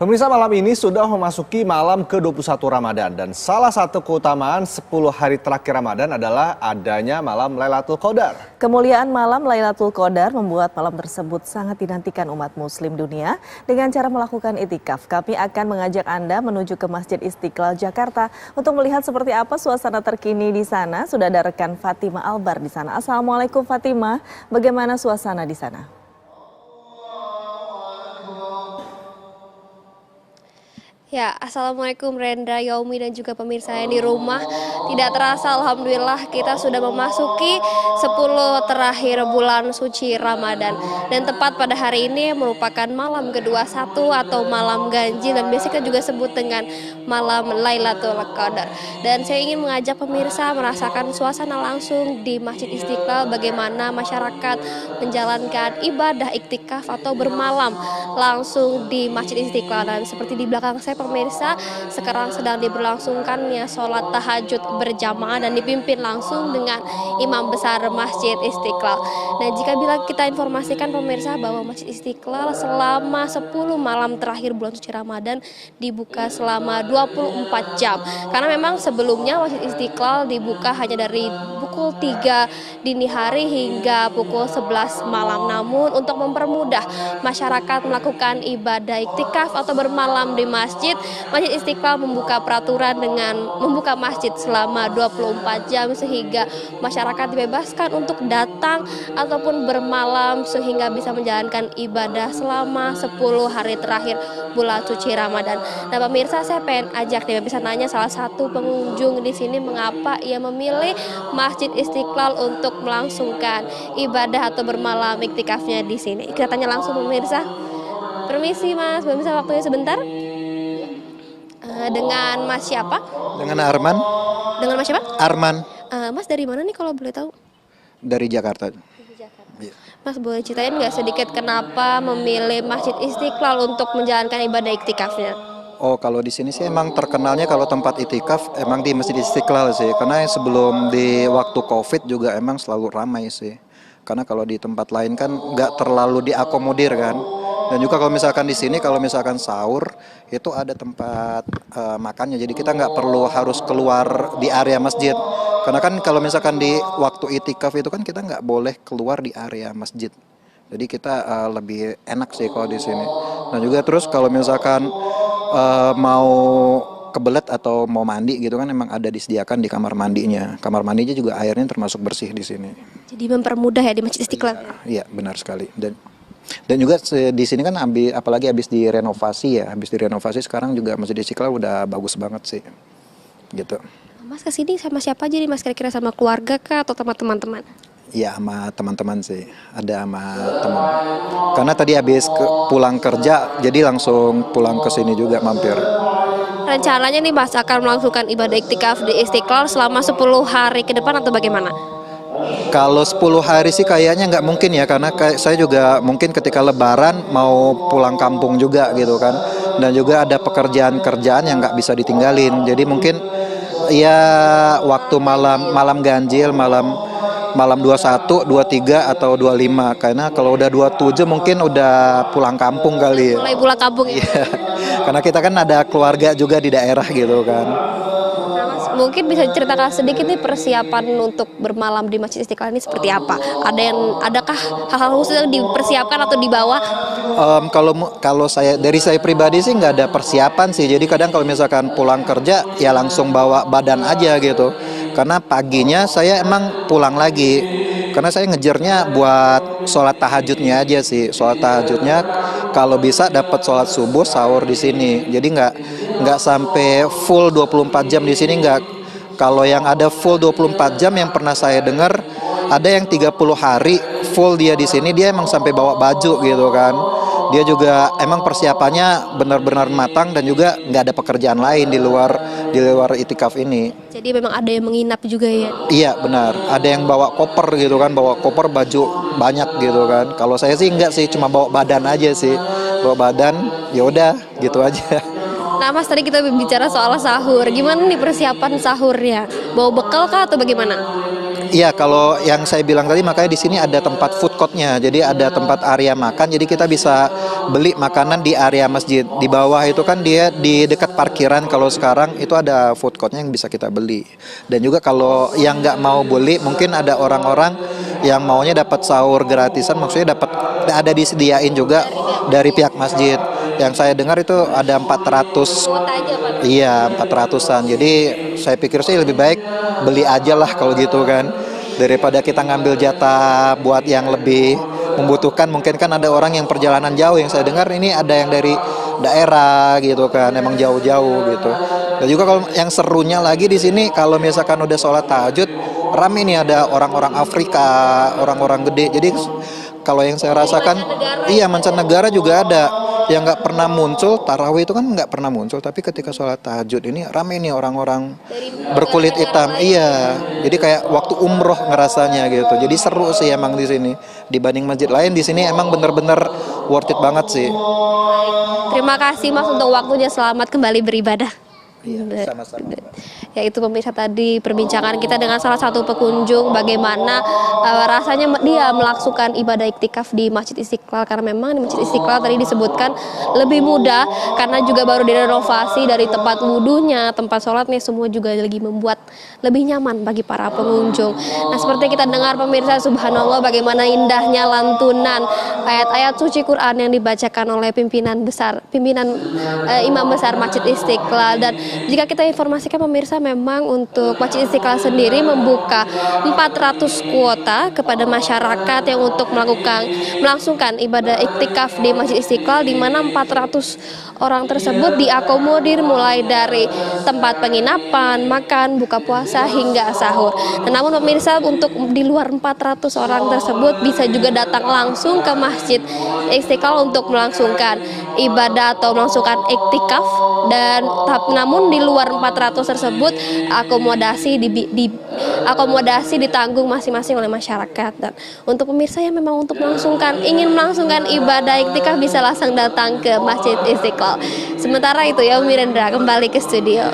Pemirsa, malam ini sudah memasuki malam ke-21 Ramadan dan salah satu keutamaan 10 hari terakhir Ramadan adalah adanya malam Lailatul Qadar. Kemuliaan malam Lailatul Qadar membuat malam tersebut sangat dinantikan umat muslim dunia dengan cara melakukan itikaf. Kami akan mengajak Anda menuju ke Masjid Istiqlal Jakarta untuk melihat seperti apa suasana terkini di sana. Sudah ada rekan Fatima Albar di sana. Assalamualaikum Fatima, bagaimana suasana di sana? Ya, Assalamualaikum Rendra, Yaumi dan juga pemirsa yang di rumah. Tidak terasa Alhamdulillah kita sudah memasuki 10 terakhir bulan suci Ramadan. Dan tepat pada hari ini merupakan malam ke-21 atau malam ganjil dan biasanya juga sebut dengan malam Lailatul Qadar. Dan saya ingin mengajak pemirsa merasakan suasana langsung di Masjid Istiqlal bagaimana masyarakat menjalankan ibadah iktikaf atau bermalam langsung di Masjid Istiqlal. Dan seperti di belakang saya pemirsa, sekarang sedang diberlangsungkannya sholat tahajud berjamaah dan dipimpin langsung dengan imam besar Masjid Istiqlal. Nah, jika bila kita informasikan pemirsa bahwa Masjid Istiqlal selama 10 malam terakhir bulan suci Ramadan dibuka selama 24 jam. Karena memang sebelumnya Masjid Istiqlal dibuka hanya dari pukul 3 dini hari hingga pukul 11 malam. Namun untuk mempermudah masyarakat melakukan ibadah iktikaf atau bermalam di masjid, Masjid Istiqlal membuka peraturan dengan membuka masjid selama 24 jam sehingga masyarakat dibebaskan untuk datang ataupun bermalam sehingga bisa menjalankan ibadah selama 10 hari terakhir bulan suci Ramadan. Nah, pemirsa, saya pengen ajak nih bisa nanya salah satu pengunjung di sini mengapa ia memilih Masjid Istiqlal untuk melangsungkan ibadah atau bermalam iktikafnya di sini. Kita tanya langsung pemirsa. Permisi Mas, bisa waktunya sebentar? Dengan Mas siapa? Dengan Arman. Dengan Mas siapa? Arman. Mas dari mana nih kalau boleh tahu? Dari Jakarta. Dari Jakarta. Mas boleh ceritain nggak sedikit kenapa memilih Masjid Istiqlal untuk menjalankan ibadah iktikafnya? Oh, kalau di sini sih emang terkenalnya kalau tempat itikaf emang di Masjid Istiqlal sih. Karena sebelum di waktu COVID juga emang selalu ramai sih. Karena kalau di tempat lain kan nggak terlalu diakomodir kan. Dan juga kalau misalkan di sini kalau misalkan sahur itu ada tempat makannya. Jadi kita nggak perlu harus keluar di area masjid. Karena kan kalau misalkan di waktu itikaf itu kan kita nggak boleh keluar di area masjid. Jadi kita lebih enak sih kalau di sini. Nah juga terus kalau misalkan mau kebelet atau mau mandi gitu kan emang ada disediakan di kamar mandinya. Kamar mandinya juga airnya termasuk bersih di sini. Jadi mempermudah ya di Masjid Istiqlal. Iya, benar sekali. Dan juga di sini kan apalagi habis direnovasi ya. Habis direnovasi sekarang juga Masjid Istiqlal udah bagus banget sih. Gitu. Mas kesini sama siapa aja nih Mas, kira-kira sama keluarga kah atau teman-teman? Iya, sama teman-teman sih. Ada sama teman. Karena tadi habis pulang kerja jadi langsung pulang ke sini juga mampir. Rencananya nih Mas akan melangsungkan ibadah iktikaf di Istiqlal selama 10 hari ke depan atau bagaimana? Kalau 10 hari sih kayaknya nggak mungkin ya, karena saya juga mungkin ketika lebaran mau pulang kampung juga gitu kan. Dan juga ada pekerjaan-kerjaan yang nggak bisa ditinggalin. Jadi mungkin ya waktu malam ganjil, malam 21, 23 atau 25. Karena kalau udah 27 mungkin udah pulang kampung kali ya. Mulai pulang kampung ya? Iya, karena kita kan ada keluarga juga di daerah gitu kan. Nah Mas, mungkin bisa diceritakan sedikit nih persiapan untuk bermalam di Masjid Istiqlal ini seperti apa? Adakah hal-hal khusus yang dipersiapkan atau dibawa? Kalau dari saya pribadi sih nggak ada persiapan sih. Jadi kadang kalau misalkan pulang kerja ya langsung bawa badan aja gitu. Karena paginya saya emang pulang lagi. Karena saya ngejarnya buat sholat tahajudnya aja sih. Sholat tahajudnya kalau bisa dapat sholat subuh sahur di sini. Jadi nggak sampai full 24 jam di sini nggak. Kalau yang ada full 24 jam yang pernah saya dengar ada yang 30 hari full dia di sini, dia emang sampai bawa baju gitu kan. Dia juga emang persiapannya benar-benar matang dan juga nggak ada pekerjaan lain di luar itikaf ini. Jadi memang ada yang menginap juga ya? Iya benar, ada yang bawa koper gitu kan, bawa koper baju banyak gitu kan. Kalau saya sih enggak sih, cuma bawa badan aja sih, bawa badan, ya udah gitu aja. Nah Mas, tadi kita bicara soal sahur, gimana nih persiapan sahurnya? Bawa bekal kah atau bagaimana? Iya, kalau yang saya bilang tadi makanya di sini ada tempat food courtnya, jadi ada tempat area makan, jadi kita bisa beli makanan di area masjid. Di bawah itu kan dia di dekat parkiran, kalau sekarang itu ada food courtnya yang bisa kita beli. Dan juga kalau yang nggak mau beli, mungkin ada orang-orang yang maunya dapat sahur gratisan, maksudnya dapat ada disediain juga dari pihak masjid. Yang saya dengar itu ada 400. Kuota aja Pak. Iya, 400-an. Jadi saya pikir sih lebih baik beli aja lah kalau gitu kan. Daripada kita ngambil jatah buat yang lebih membutuhkan. Mungkin kan ada orang yang perjalanan jauh, yang saya dengar ini ada yang dari daerah gitu kan, emang jauh-jauh gitu. Dan juga kalau yang serunya lagi di sini kalau misalkan udah sholat tahajud, rame nih, ada orang-orang Afrika, orang-orang gede. Jadi kalau yang saya rasakan, iya, mancanegara juga ada yang nggak pernah muncul. Tarawih itu kan nggak pernah muncul, tapi ketika sholat tahajud ini rame nih orang-orang berkulit hitam. Iya, jadi kayak waktu umroh ngerasanya gitu. Jadi seru sih emang di sini dibanding masjid lain. Di sini emang bener-bener worth it banget sih. Terima kasih Mas untuk waktunya, selamat kembali beribadah. Iya, sama-sama. Ya, itu pemirsa tadi perbincangan kita dengan salah satu pengunjung bagaimana rasanya dia melangsungkan ibadah iktikaf di Masjid Istiqlal, karena memang di Masjid Istiqlal tadi disebutkan lebih mudah karena juga baru direnovasi dari tempat wudhunya, tempat sholatnya, semua juga lagi membuat lebih nyaman bagi para pengunjung. Nah, seperti kita dengar pemirsa, subhanallah bagaimana indahnya lantunan ayat-ayat suci Quran yang dibacakan oleh pimpinan imam besar Masjid Istiqlal. Dan jika kita informasikan pemirsa, memang untuk Masjid Istiqlal sendiri membuka 400 kuota kepada masyarakat yang untuk melangsungkan ibadah iktikaf di Masjid Istiqlal, di mana 400 orang tersebut diakomodir mulai dari tempat penginapan, makan, buka puasa hingga sahur. Namun pemirsa, untuk di luar 400 orang tersebut bisa juga datang langsung ke Masjid Istiqlal untuk melangsungkan ibadah atau melangsungkan iktikaf. Dan namun di luar 400 tersebut akomodasi ditanggung masing-masing oleh masyarakat. Dan untuk pemirsa yang memang ingin melangsungkan ibadah iktikaf bisa langsung datang ke Masjid Istiqlal. Sementara itu ya, Mirendra kembali ke studio.